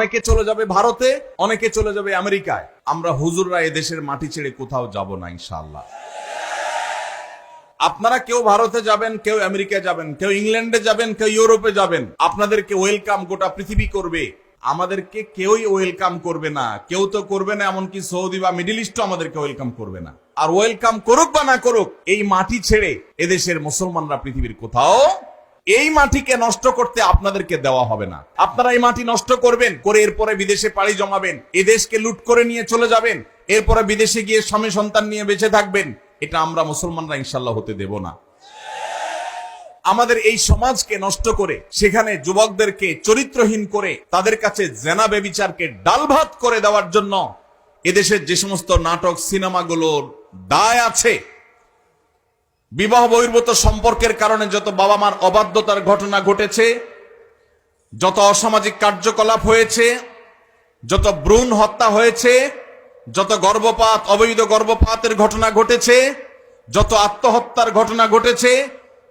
অনেকে চলে যাবে ভারতে, অনেকে চলে যাবে আমেরিকায়। আমরা হুজুররা এদেশের মাটি ছেড়ে কোথাও যাব না ইনশাআল্লাহ। আপনারা কেউ ভারতে যাবেন, কেউ আমেরিকায় যাবেন, কেউ ইংল্যান্ডে যাবেন, কেউ ইউরোপে যাবেন, আপনাদেরকে ওয়েলকাম গোটা পৃথিবী করবে। আমাদেরকে কেউই ওয়েলকাম করবে না, কেউ তো করবে না, এমনকি সৌদি বা মিডল ইস্টও আমাদেরকে ওয়েলকাম করবে না। আর ওয়েলকাম করুক বা না করুক, এই মাটি ছেড়ে এদেশের মুসলমানরা পৃথিবীর কোথাও এই মাটিকে নষ্ট করতে আপনাদেরকে দেওয়া হবে না। আপনারা এই মাটি নষ্ট করবেন, করে এরপরে বিদেশে পাড়ি জমাবেন, এদেশকে লুট করে নিয়ে চলে যাবেন, এরপরে বিদেশে গিয়ে স্বামী সন্তান নিয়ে বেঁচে থাকবেন। এটা আমরা মুসলমানরা ইনশাল্লাহ হতে দেব না। আমাদের এই সমাজকে নষ্ট করে সেখানে যুবকদেরকে চরিত্রহীন করে তাদের কাছে জেনা বেবিচারকে ডাল ভাত করে দেওয়ার জন্য এদেশের যে সমস্ত নাটক সিনেমাগুলোর দায় আছে, বিবাহ বহির্ভূত সম্পর্কের কারণে যত বাবা মার অবাধ্যতার ঘটনা ঘটেছে, যত অসামাজিক কার্যকলাপ হয়েছে, যত ভ্রূণ হত্যা হয়েছে, যত গর্ভপাত, অবৈধ গর্ভপাতের ঘটনা ঘটেছে, যত আত্মহত্যার ঘটনা ঘটেছে,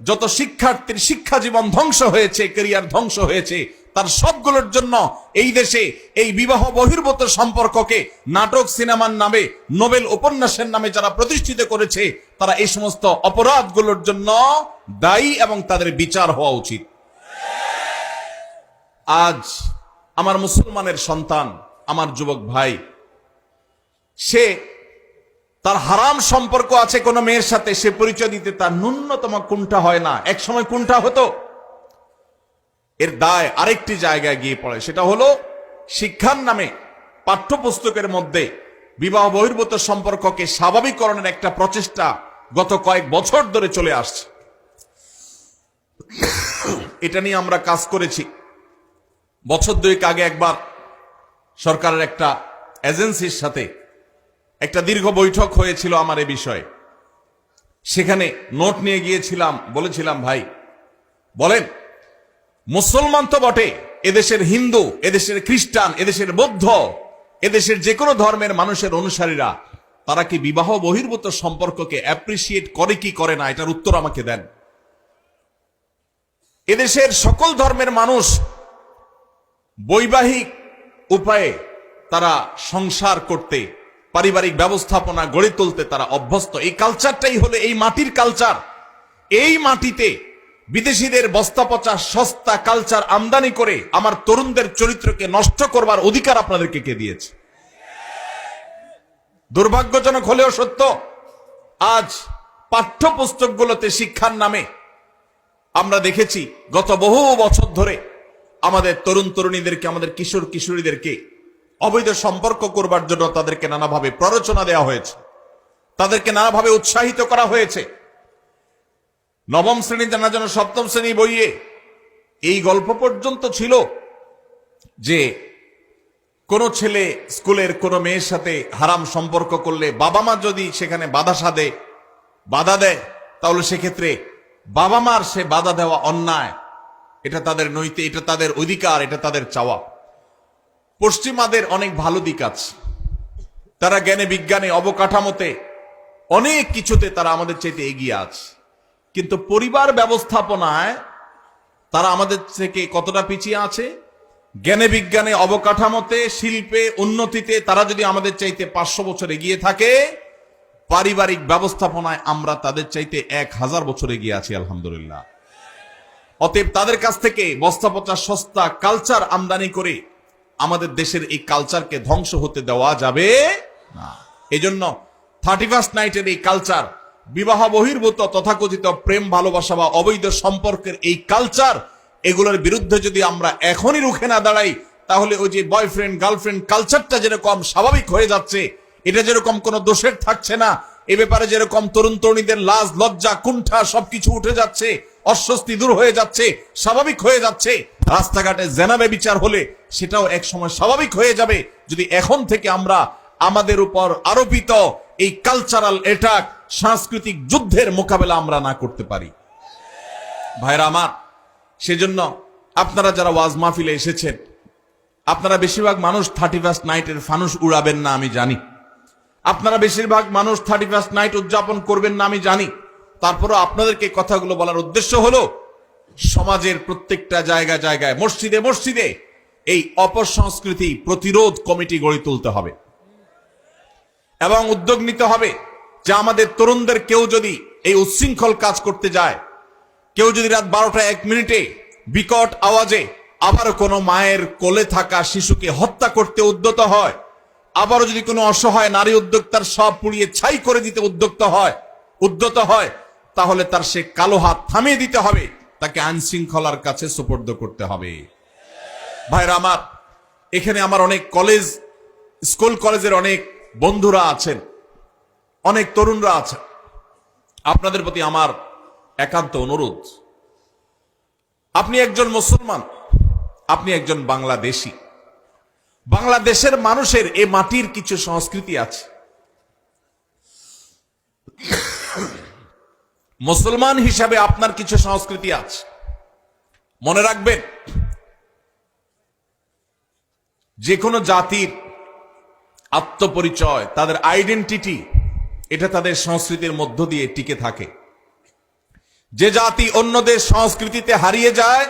যত শিক্ষার্থীর শিক্ষা জীবন ধ্বংস হয়েছে, ক্যারিয়ার ধ্বংস হয়েছে, তার সবগুলোর জন্য এই দেশে এই বিবাহ বহির্ভূত সম্পর্ককে নাটক সিনেমার নামে, নোবেল উপন্যাসের নামে যারা প্রতিষ্ঠিত করেছে, তারা এই সমস্ত অপরাধগুলোর জন্য দায়ী এবং তাদের বিচার হওয়া উচিত। আজ আমার মুসলমানের সন্তান, আমার যুবক ভাই, সে তার হারাম সম্পর্ক আছে কোন মেয়ের সাথে, সে পরিচয় দিতে তার ন্যূনতম কুণ্ঠা হয় না। এক সময় কুণ্ঠা হতো। এর দায় আরেকটি জায়গায় গিয়ে পড়ে, সেটা হলো শিক্ষার নামে পাঠ্যপুস্তকের মধ্যে বিবাহ বহির্ভূত সম্পর্ককে স্বাভাবিকরণের একটা প্রচেষ্টা গত কয়েক বছর ধরে চলে আসছে। এটা নিয়ে আমরা কাজ করেছি। বছর দুয়েক আগে একবার সরকারের একটা এজেন্সির সাথে একটা দীর্ঘ বৈঠক হয়েছিল আমার এ বিষয়ে। সেখানে নোট নিয়ে গিয়েছিলাম, বলেছিলাম, ভাই বলেন, মুসলমান তো বটে, এদেশের হিন্দু, এদেশের খ্রিস্টান, এদেশের বৌদ্ধ, এদেশের যে কোনো ধর্মের মানুষের অনুসারীরা তারা কি বিবাহ বহির্ভূত সম্পর্ককে অ্যাপ্রিসিয়েট করে কি করে না, এটার উত্তর আমাকে দেন। এদেশের সকল ধর্মের মানুষ বৈবাহিক উপায়ে তারা সংসার করতে, পারিবারিক ব্যবস্থাপনা গড়ে তুলতে তারা অভ্যস্ত। এই কালচারটাই হলো এই মাটির কালচার। এই মাটিতে বিদেশিদের বস্তা পচা সস্তা কালচার আমদানি করে আমার তরুণদের চরিত্রকে নষ্ট করবার অধিকার আপনাদেরকে কে দিয়েছে? দুর্ভাগ্যজনক হলেও সত্য, আজ পাঠ্যপুস্তকগুলোতে শিক্ষার নামে আমরা দেখেছি গত বহু বছর ধরে আমাদের তরুণ তরুণীদেরকে, আমাদের কিশোর কিশোরীদেরকে অবৈধ সম্পর্ক করবার জন্য তাদেরকে নানাভাবে প্ররোচনা দেওয়া হয়েছে, তাদেরকে নানাভাবে উৎসাহিত করা হয়েছে। নবম শ্রেণী জানা যেন সপ্তম শ্রেণী বইয়ে এই গল্প পর্যন্ত ছিল যে কোন ছেলে স্কুলের কোন মেয়ের সাথে হারাম সম্পর্ক করলে বাবা মা যদি সেখানে বাধা দেয়, তাহলে সেক্ষেত্রে বাবা মার সে বাধা দেওয়া অন্যায়, এটা তাদের নৈতিক, এটা তাদের অধিকার, এটা তাদের চাওয়া। পশ্চিমাদের অনেক ভালো দিক আছে, তারা জ্ঞানে বিজ্ঞানে অবকাঠামোতে অনেক কিছুতে তারা আমাদের চাইতে এগিয়ে আছে, কিন্তু পরিবার ব্যবস্থাপনায় তারা আমাদের থেকে কতটা পিছিয়ে আছে? জ্ঞানে বিজ্ঞানে অবকাঠামোতে, শিল্পে, উন্নতিতে তারা যদি আমাদের চাইতে 500 বছর এগিয়ে থাকে, পারিবারিক ব্যবস্থাপনায় আমরা তাদের চাইতে 1000 বছর এগিয়ে আছি আলহামদুলিল্লাহ। অতএব তাদের কাছ থেকে বস্তা পচা সস্তা কালচার আমদানি করে আমাদের দেশের এই কালচারকে ধ্বংস হতে দেওয়া যাবে না। এই জন্য 31st নাইটের এই কালচার, বিবাহ বহির্ভূত তথাকথিত প্রেম ভালোবাসা বা অবৈধ সম্পর্কের এই কালচার, এগুলোর বিরুদ্ধে যদি আমরা এখনই রুখে না দাঁড়াই, তাহলে ওই যে বয়ফ্রেন্ড গার্লফ্রেন্ড কালচারটা যেরকম স্বাভাবিক হয়ে যাচ্ছে, এটা যেরকম কোনো দোষের থাকছে না, এ ব্যাপারে যেরকম তরুণ তরুণীদের লাজ লজ্জা কুণ্ঠা সবকিছু উঠে যাচ্ছে, অস্বস্তি দূর হয়ে যাচ্ছে, স্বাভাবিক হয়ে যাচ্ছে, রাস্তাঘাটে জেনা বেবিচার হলে সেটাও এক সময় স্বাভাবিক হয়ে যাবে, যদি এখন থেকে আমরা আমাদের উপর আরোপিত এই কালচারাল অ্যাটাক, সাংস্কৃতিক যুদ্ধের মোকাবেলা আমরা না করতে পারি। ভাইরা আমার, সেজন্য আপনারা যারা ওয়াজ মাহফিলে এসেছেন, আপনারা বেশিরভাগ মানুষ 31st নাইটের ফানুস উড়াবেন না আমি জানি, আপনারা বেশিরভাগ মানুষ 31st নাইট উদযাপন করবেন না আমি জানি। তারপরও আপনাদেরকে কথাগুলো বলার উদ্দেশ্য হলো সমাজের প্রত্যেকটা জায়গায় জায়গায়, মসজিদে মসজিদে এই অপসংস্কৃতি প্রতিরোধ কমিটি গড়ে তুলতে হবে এবং উদ্যোগ নিতে হবে যে আমাদের তরুণদের কেউ যদি এই উচ্ছৃঙ্খল কাজ করতে যায়, কেউ যদি রাত 12টা 1 মিনিটে বিকট আওয়াজে আবারও কোনো মায়ের কোলে থাকা শিশুকে হত্যা করতে উদ্যত হয়, আবারও যদি কোনো অসহায় নারী উদ্যোক্তার সব পুড়িয়ে ছাই করে দিতে উদ্যত হয়, তাহলে তার সে কালো হাত থামিয়ে দিতে হবে, তাকে আইন শৃঙ্খলার কাছে সুপর্দ করতে হবে। ভাইরা আমার, এখানে আমার অনেক স্কুল কলেজের অনেক বন্ধুরা আছেন, অনেক তরুণরা আছেন। আপনাদের প্রতি আমার একান্ত অনুরোধ, আপনি একজন মুসলমান, আপনি একজন বাংলাদেশী। বাংলাদেশের মানুষের এ মাটির কিছু সংস্কৃতি আছে। মুসলমান হিসাবে আপনার কিছু সংস্কৃতি আছে। মনে রাখবেন, যে কোনো জাতির আত্মপরিচয়, তাদের আইডেন্টিটি, এটা তাদের সংস্কৃতির মধ্য দিয়ে টিকে থাকে। যে জাতি অন্যদের সংস্কৃতিতে হারিয়ে যায়,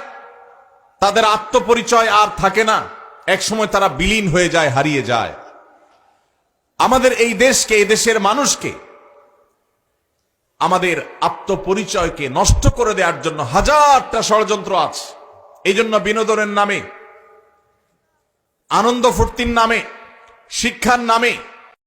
তাদের আত্মপরিচয় আর থাকে না, একসময় তারা বিলীন হয়ে যায়, হারিয়ে যায়। আমাদের এই দেশকে, এই দেশের মানুষকে, আমাদের আত্মপরিচয়কে নষ্ট করে দেওয়ার জন্য হাজারটা ষড়যন্ত্র আছে। এই জন্য বিনোদনের নামে, আনন্দ ফুর্তির নামে, শিক্ষার নামে